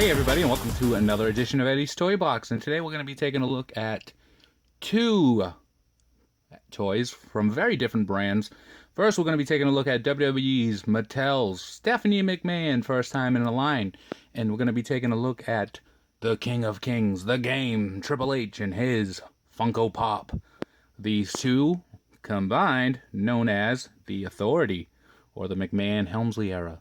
Hey everybody, and welcome to another edition of Eddie's Toy Box. And today we're going to be taking a look at two toys from very different brands. First, we're going to be taking a look at WWE's, Mattel's, Stephanie McMahon, first time in the line. And we're going to be taking a look at the King of Kings, the Game, Triple H, and his Funko Pop. These two combined, known as the Authority, or the McMahon-Helmsley era,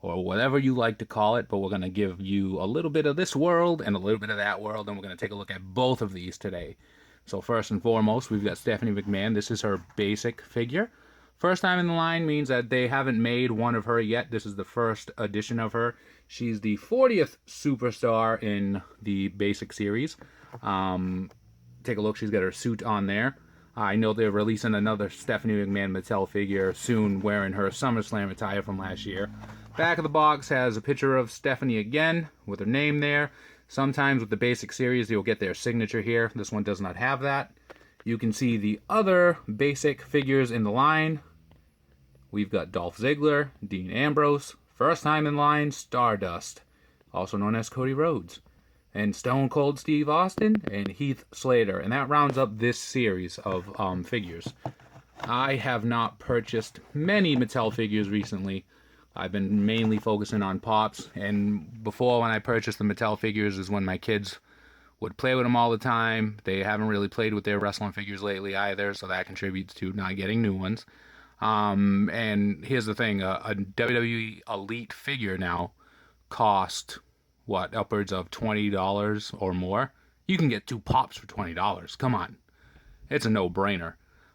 or whatever you like to call it, but we're going to give you a little bit of this world and a little bit of that world, and we're going to take a look at both of these today. So first and foremost, we've got Stephanie McMahon. This is her basic figure. First time in the line means that they haven't made one of her yet. This is the first edition of her. She's the 40th superstar in the basic series. Take a look. She's got her suit on there. I know they're releasing another Stephanie McMahon Mattel figure soon wearing her SummerSlam attire from last year. Back of the box has a picture of Stephanie again with her name there. Sometimes with the basic series you'll get their signature here. This one does not have that. You can see the other basic figures in the line. We've got Dolph Ziggler, Dean Ambrose, first time in line, Stardust, also known as Cody Rhodes, and Stone Cold Steve Austin and Heath Slater. And that rounds up this series of figures. I have not purchased many Mattel figures recently. I've been mainly focusing on Pops, and before, when I purchased the Mattel figures, is when my kids would play with them all the time. They haven't really played with their wrestling figures lately either, so that contributes to not getting new ones. And here's the thing, a WWE Elite figure now cost, what, upwards of $20 or more? You can get two Pops for $20. Come on. It's a no-brainer.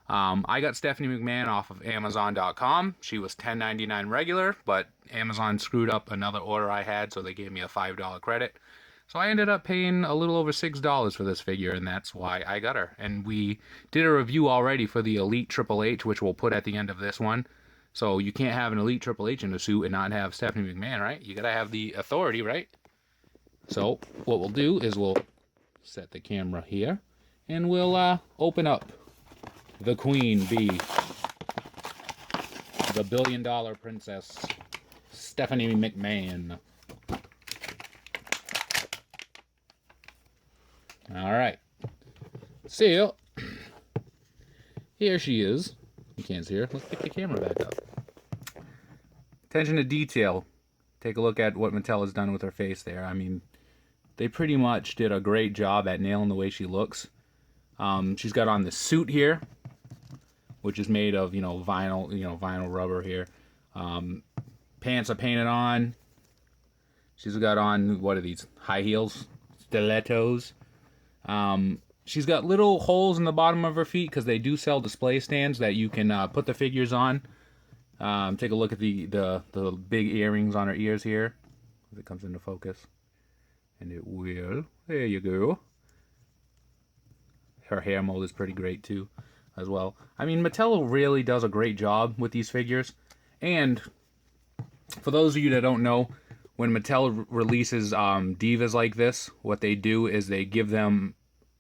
I got Stephanie McMahon off of Amazon.com. She was $10.99 regular, but Amazon screwed up another order I had, so they gave me a $5 credit. So I ended up paying a little over $6 for this figure, and that's why I got her. And we did a review already for the Elite Triple H, which we'll put at the end of this one. So you can't have an Elite Triple H in a suit and not have Stephanie McMahon, right? You gotta have the Authority, right? So what we'll do is we'll set the camera here, and we'll open up the Queen Bee, the billion-dollar princess, Stephanie McMahon. Alright, so here she is. You can't see her. Let's pick the camera back up. Attention to detail. Take a look at what Mattel has done with her face there. I mean, they pretty much did a great job at nailing the way she looks. She's got on the suit here, which is made of, vinyl rubber here. Pants are painted on. She's got on, what are these, high heels? Stilettos. She's got little holes in the bottom of her feet because they do sell display stands that you can put the figures on. Take a look at the big earrings on her ears here. If it comes into focus. And it will. There you go. Her hair mold is pretty great too, as well. I mean, Mattel really does a great job with these figures. And for those of you that don't know, when Mattel releases divas like this, what they do is they give them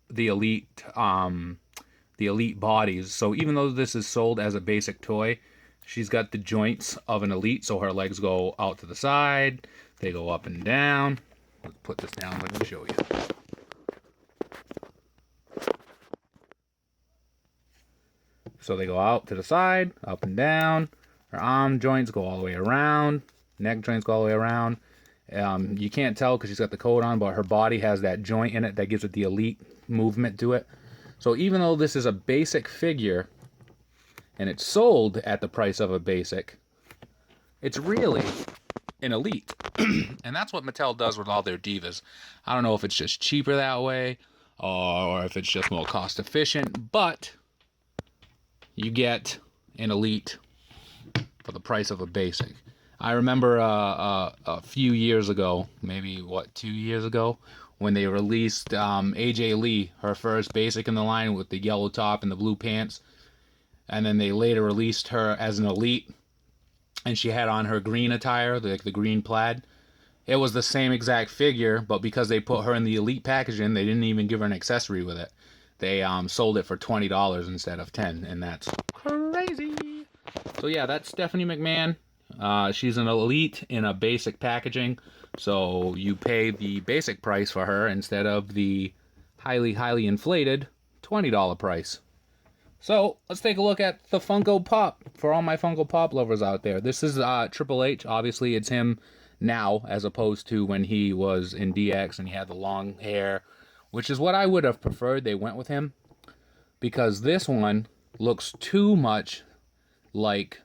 the elite bodies. So even though this is sold as a basic toy, she's got the joints of an elite. So her legs go out to the side, they go up and down. Let's put this down so I can show you. So they go out to the side, up and down. Her arm joints go all the way around. Neck joints go all the way around. You can't tell because she's got the coat on, but her body has that joint in it that gives it the elite movement to it. So even though this is a basic figure, and it's sold at the price of a basic, it's really an elite. And that's what Mattel does with all their divas. I don't know if it's just cheaper that way, or if it's just more cost efficient, but you get an elite for the price of a basic. I remember a few years ago, maybe, 2 years ago, when they released AJ Lee, her first basic in the line with the yellow top and the blue pants. And then they later released her as an elite, and she had on her green attire, the green plaid. It was the same exact figure, but because they put her in the elite packaging, they didn't even give her an accessory with it. They sold it for $20 instead of $10, and that's crazy. So yeah, that's Stephanie McMahon. She's an elite in a basic packaging, so you pay the basic price for her instead of the highly inflated $20 price. So let's take a look at the Funko Pop for all my Funko Pop lovers out there. This is Triple H. Obviously, it's him now as opposed to when he was in DX and he had the long hair, which is what I would have preferred they went with him, because this one looks too much like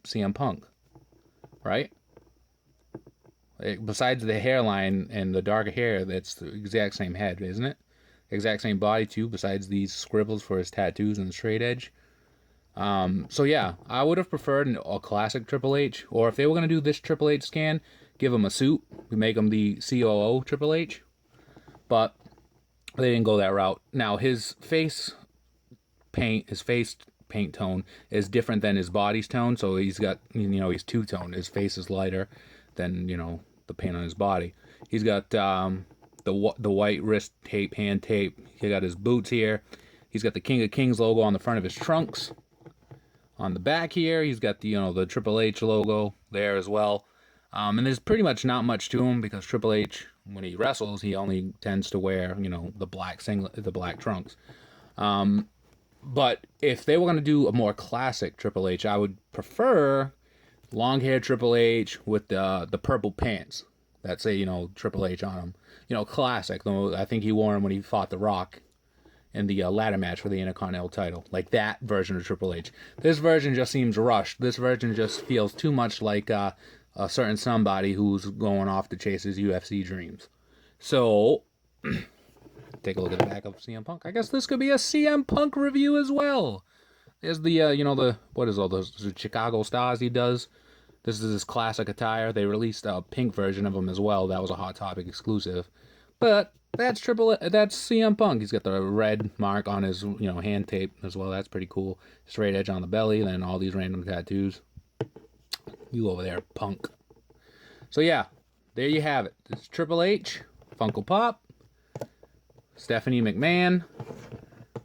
CM Punk, right? Besides the hairline and the darker hair, that's the exact same head, isn't it? Exact same body too, besides these scribbles for his tattoos and the straight edge. So yeah, I would have preferred a classic Triple H, or if they were going to do this Triple H scan, give him a suit. We make him the COO Triple H. But they didn't go that route. Now, his face paint tone is different than his body's tone, so he's got, he's two-toned. His face is lighter than, the paint on his body. He's got the white wrist tape, hand tape. He got his boots here. He's got the King of Kings logo on the front of his trunks. On the back here, he's got the Triple H logo there as well. And there's pretty much not much to him because Triple H, when he wrestles, he only tends to wear, the black singlet, the black trunks. But if they were going to do a more classic Triple H, I would prefer long hair Triple H with the purple pants that say, Triple H on them. Classic. I think he wore them when he fought The Rock in the ladder match for the Intercontinental title. Like that version of Triple H. This version just seems rushed. This version just feels too much like a certain somebody who's going off to chase his UFC dreams. So, take a look at the back of CM Punk. I guess this could be a CM Punk review as well. There's the, what is all those the Chicago Stars he does. This is his classic attire. They released a pink version of him as well. That was a Hot Topic exclusive. But that's CM Punk. He's got the red mark on his, hand tape as well. That's pretty cool. Straight edge on the belly, then all these random tattoos. You over there, Punk. So yeah, there you have it. This is Triple H, Funko Pop, Stephanie McMahon,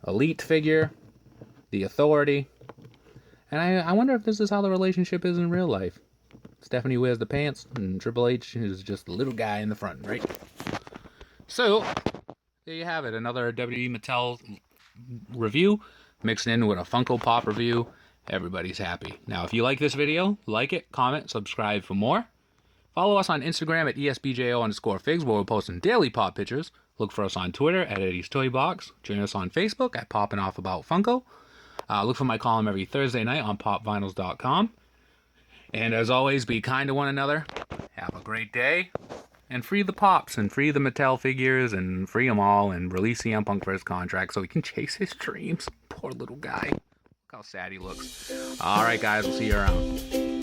Elite figure, The Authority. And I wonder if this is how the relationship is in real life. Stephanie wears the pants, and Triple H is just the little guy in the front, right? So, there you have it. Another WWE Mattel review mixed in with a Funko Pop review. Everybody's happy. Now, if you like this video, like it, comment, subscribe for more. Follow us on Instagram at ESBJO_figs, where we're posting daily pop pictures. Look for us on Twitter at Eddie's Toy Box. Join us on Facebook at Poppin' Off About Funko. Look for my column every Thursday night on popvinyls.com. And as always, be kind to one another. Have a great day. And free the Pops and free the Mattel figures and free them all and release CM Punk for his contract so he can chase his dreams. Poor little guy. Look how sad he looks. Alright guys, we'll see you around.